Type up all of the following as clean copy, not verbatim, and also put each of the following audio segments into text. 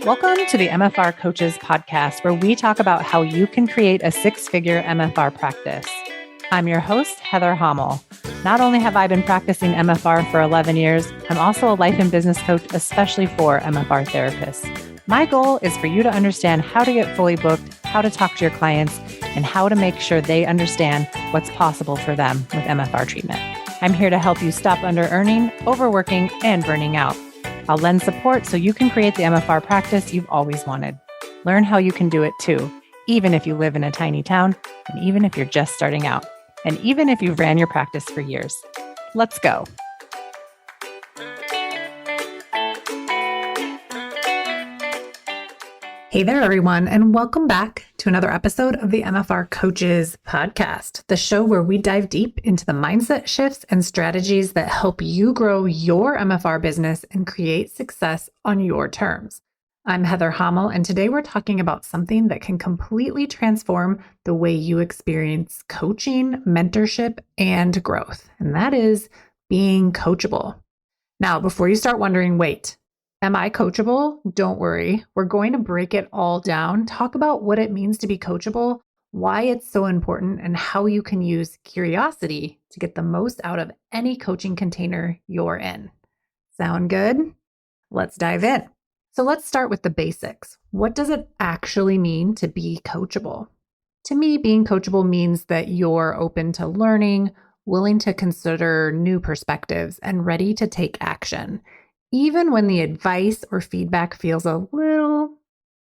Welcome to the MFR Coaches podcast, where we talk about how you can create a six-figure MFR practice. I'm your host, Heather Hommel. Not only have I been practicing MFR for 11 years, I'm also a life and business coach, especially for MFR therapists. My goal is for you to understand how to get fully booked, how to talk to your clients, and how to make sure they understand what's possible for them with MFR treatment. I'm here to help you stop under-earning, overworking, and burning out. I'll lend support so you can create the MFR practice you've always wanted. Learn how you can do it too, even if you live in a tiny town, and even if you're just starting out, and even if you've ran your practice for years. Let's go. Hey there, everyone, and welcome back to another episode of the MFR Coaches podcast, the show where we dive deep into the mindset shifts and strategies that help you grow your MFR business and create success on your terms. I'm Heather Hommel, and today we're talking about something that can completely transform the way you experience coaching, mentorship, and growth, and that is being coachable. Now, before you start wondering, wait, am I coachable? Don't worry. We're going to break it all down, talk about what it means to be coachable, why it's so important, and how you can use curiosity to get the most out of any coaching container you're in. Sound good? Let's dive in. So let's start with the basics. What does it actually mean to be coachable? To me, being coachable means that you're open to learning, willing to consider new perspectives, and ready to take action, even when the advice or feedback feels a little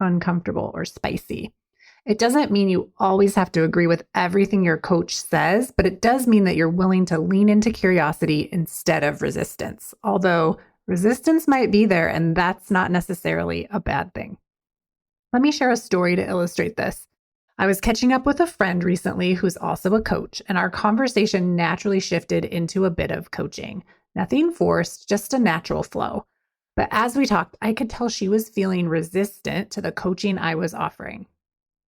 uncomfortable or spicy. It doesn't mean you always have to agree with everything your coach says, but it does mean that you're willing to lean into curiosity instead of resistance. Although resistance might be there, and that's not necessarily a bad thing. Let me share a story to illustrate this. I was catching up with a friend recently who's also a coach, and our conversation naturally shifted into a bit of coaching. Nothing forced, just a natural flow. But as we talked, I could tell she was feeling resistant to the coaching I was offering.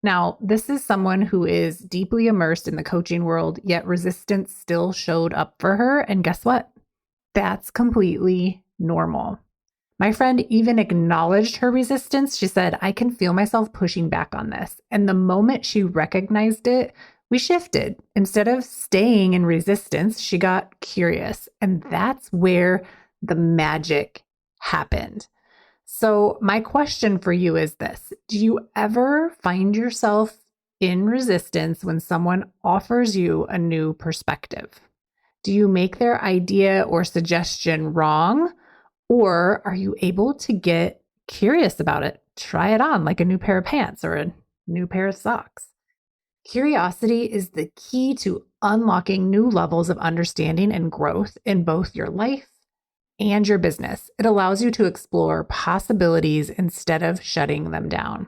Now, this is someone who is deeply immersed in the coaching world, yet resistance still showed up for her. And guess what? That's completely normal. My friend even acknowledged her resistance. She said, I can feel myself pushing back on this. And the moment she recognized it, we shifted. Instead of staying in resistance, she got curious. And that's where the magic happened. So my question for you is this. Do you ever find yourself in resistance when someone offers you a new perspective? Do you make their idea or suggestion wrong? Or are you able to get curious about it? Try it on like a new pair of pants or a new pair of socks. Curiosity is the key to unlocking new levels of understanding and growth in both your life and your business. It allows you to explore possibilities instead of shutting them down.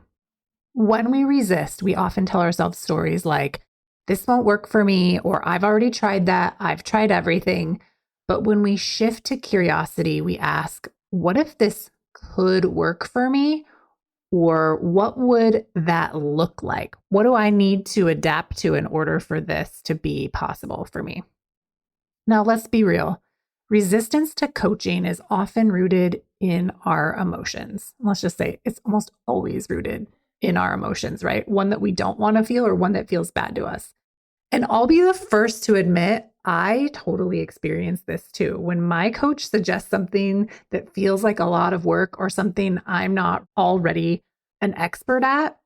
When we resist, we often tell ourselves stories like, this won't work for me, or I've already tried that, I've tried everything. But when we shift to curiosity, we ask, what if this could work for me? Or what would that look like? What do I need to adapt to in order for this to be possible for me? Now, let's be real. Resistance to coaching is often rooted in our emotions. Let's just say it's almost always rooted in our emotions, right? One that we don't want to feel or one that feels bad to us. And I'll be the first to admit, I totally experienced this too. When my coach suggests something that feels like a lot of work or something I'm not already an expert at,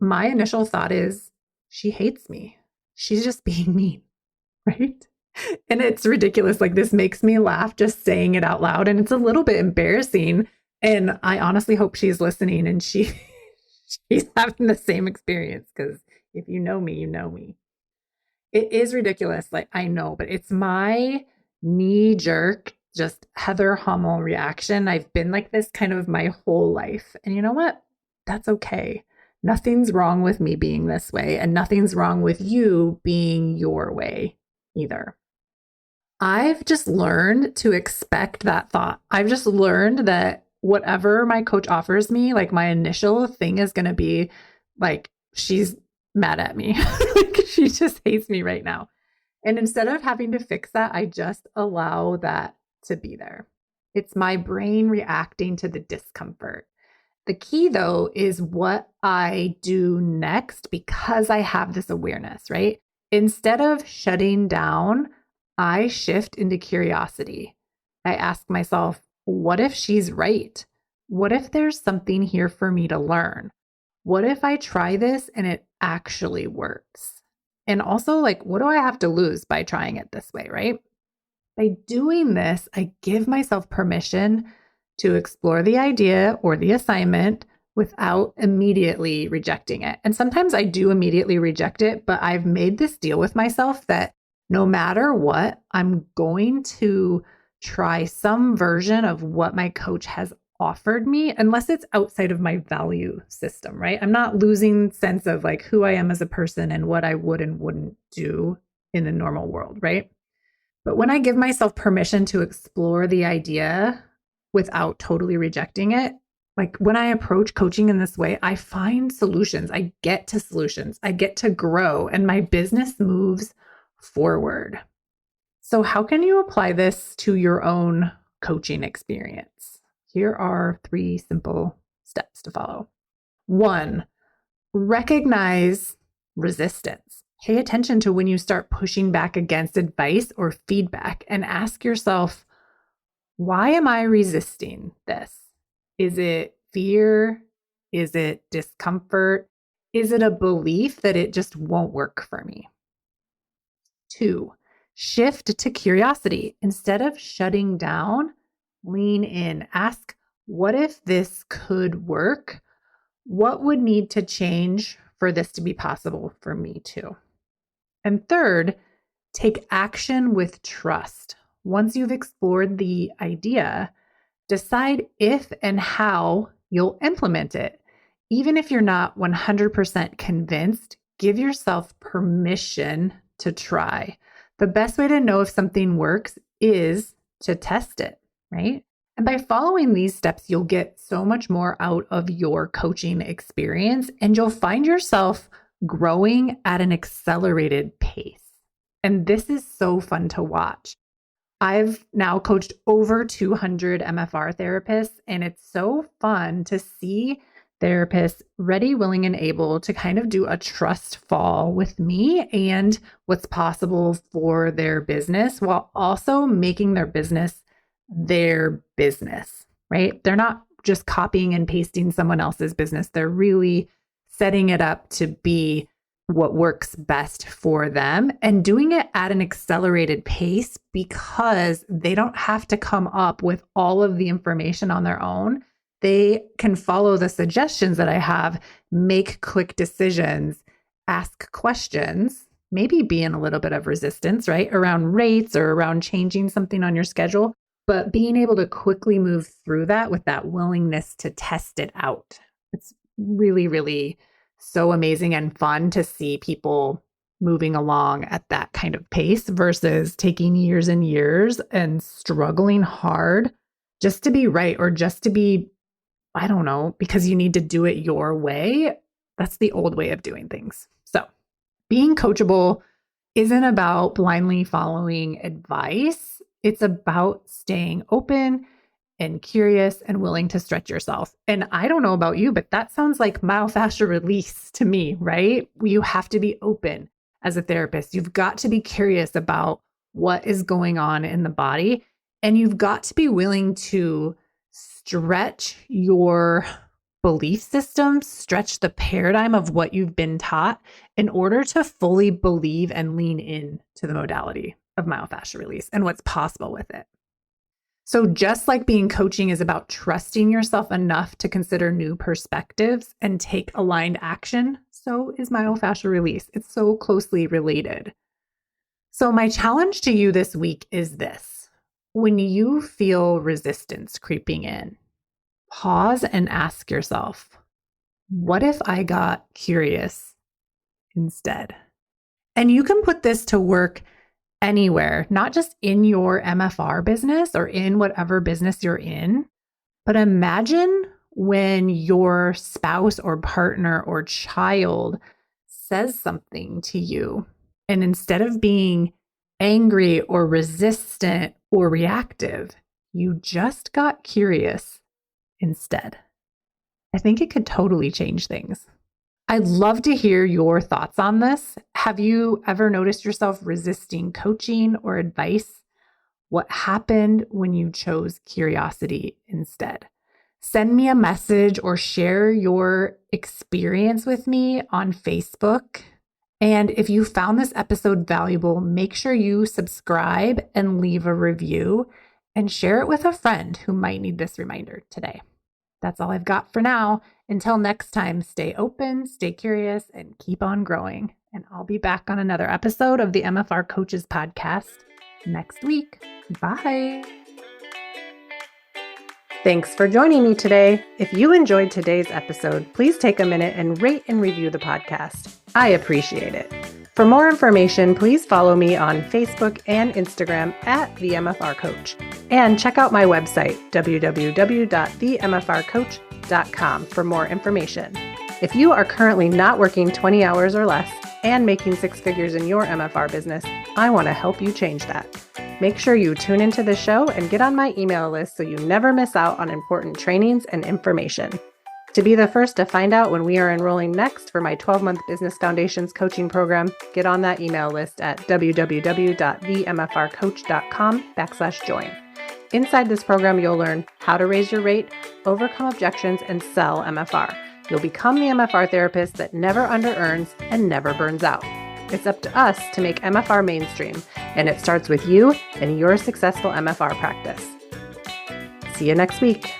my initial thought is, she hates me. She's just being mean, right? And it's ridiculous. Like, this makes me laugh just saying it out loud. And it's a little bit embarrassing. And I honestly hope she's listening and she's having the same experience, because if you know me, you know me. It is ridiculous. Like, I know, but it's my knee jerk, just Heather Hommel reaction. I've been like this kind of my whole life. And you know what? That's okay. Nothing's wrong with me being this way, and nothing's wrong with you being your way either. I've just learned to expect that thought. I've just learned that whatever my coach offers me, like, my initial thing is going to be like, she's mad at me. Like, she just hates me right now. And instead of having to fix that, I just allow that to be there. It's my brain reacting to the discomfort. The key, though, is what I do next because I have this awareness, right? Instead of shutting down, I shift into curiosity. I ask myself, what if she's right? What if there's something here for me to learn? What if I try this and it actually works? And also, like, what do I have to lose by trying it this way, right? By doing this, I give myself permission to explore the idea or the assignment without immediately rejecting it. And sometimes I do immediately reject it, but I've made this deal with myself that no matter what, I'm going to try some version of what my coach has offered me, unless it's outside of my value system, right? I'm not losing sense of like who I am as a person and what I would and wouldn't do in the normal world, right? But when I give myself permission to explore the idea without totally rejecting it, like when I approach coaching in this way, I find solutions. I get to solutions. I get to grow and my business moves forward. So, how can you apply this to your own coaching experience? Here are 3 simple steps to follow. 1, recognize resistance. Pay attention to when you start pushing back against advice or feedback and ask yourself, why am I resisting this? Is it fear? Is it discomfort? Is it a belief that it just won't work for me? 2, shift to curiosity. Instead of shutting down, lean in. Ask, what if this could work? What would need to change for this to be possible for me too? And third, take action with trust. Once you've explored the idea, decide if and how you'll implement it. Even if you're not 100% convinced, give yourself permission to try. The best way to know if something works is to test it, right? And by following these steps, you'll get so much more out of your coaching experience and you'll find yourself growing at an accelerated pace. And this is so fun to watch. I've now coached over 200 MFR therapists, and it's so fun to see therapists ready, willing, and able to kind of do a trust fall with me and what's possible for their business while also making their business their business, right? They're not just copying and pasting someone else's business. They're really setting it up to be what works best for them and doing it at an accelerated pace because they don't have to come up with all of the information on their own. They can follow the suggestions that I have, make quick decisions, ask questions, maybe be in a little bit of resistance, right? Around rates or around changing something on your schedule, but being able to quickly move through that with that willingness to test it out. It's really, really so amazing and fun to see people moving along at that kind of pace versus taking years and years and struggling hard just to be right or just to be, I don't know, because you need to do it your way. That's the old way of doing things. So being coachable isn't about blindly following advice. It's about staying open and curious and willing to stretch yourself. And I don't know about you, but that sounds like myofascial release to me, right? You have to be open as a therapist. You've got to be curious about what is going on in the body. And you've got to be willing to stretch your belief system, stretch the paradigm of what you've been taught in order to fully believe and lean in to the modality of myofascial release and what's possible with it. So just like being coaching is about trusting yourself enough to consider new perspectives and take aligned action, so is myofascial release. It's so closely related. So my challenge to you this week is this. When you feel resistance creeping in, pause and ask yourself, what if I got curious instead? And you can put this to work anywhere, not just in your MFR business or in whatever business you're in, but imagine when your spouse or partner or child says something to you, and instead of being angry or resistant or reactive, you just got curious instead. I think it could totally change things. I'd love to hear your thoughts on this. Have you ever noticed yourself resisting coaching or advice? What happened when you chose curiosity instead? Send me a message or share your experience with me on Facebook. And if you found this episode valuable, make sure you subscribe and leave a review and share it with a friend who might need this reminder today. That's all I've got for now. Until next time, stay open, stay curious, and keep on growing. And I'll be back on another episode of the MFR Coaches Podcast next week. Bye. Thanks for joining me today. If you enjoyed today's episode, please take a minute and rate and review the podcast. I appreciate it. For more information, please follow me on Facebook and Instagram at The MFR Coach. And check out my website, www.themfrcoach.com, for more information. If you are currently not working 20 hours or less and making six figures in your MFR business, I want to help you change that. Make sure you tune into the show and get on my email list so you never miss out on important trainings and information. To be the first to find out when we are enrolling next for my 12-month Business Foundations coaching program, get on that email list at www.themfrcoach.com/join. Inside this program, you'll learn how to raise your rate, overcome objections, and sell MFR. You'll become the MFR therapist that never under-earns and never burns out. It's up to us to make MFR mainstream, and it starts with you and your successful MFR practice. See you next week.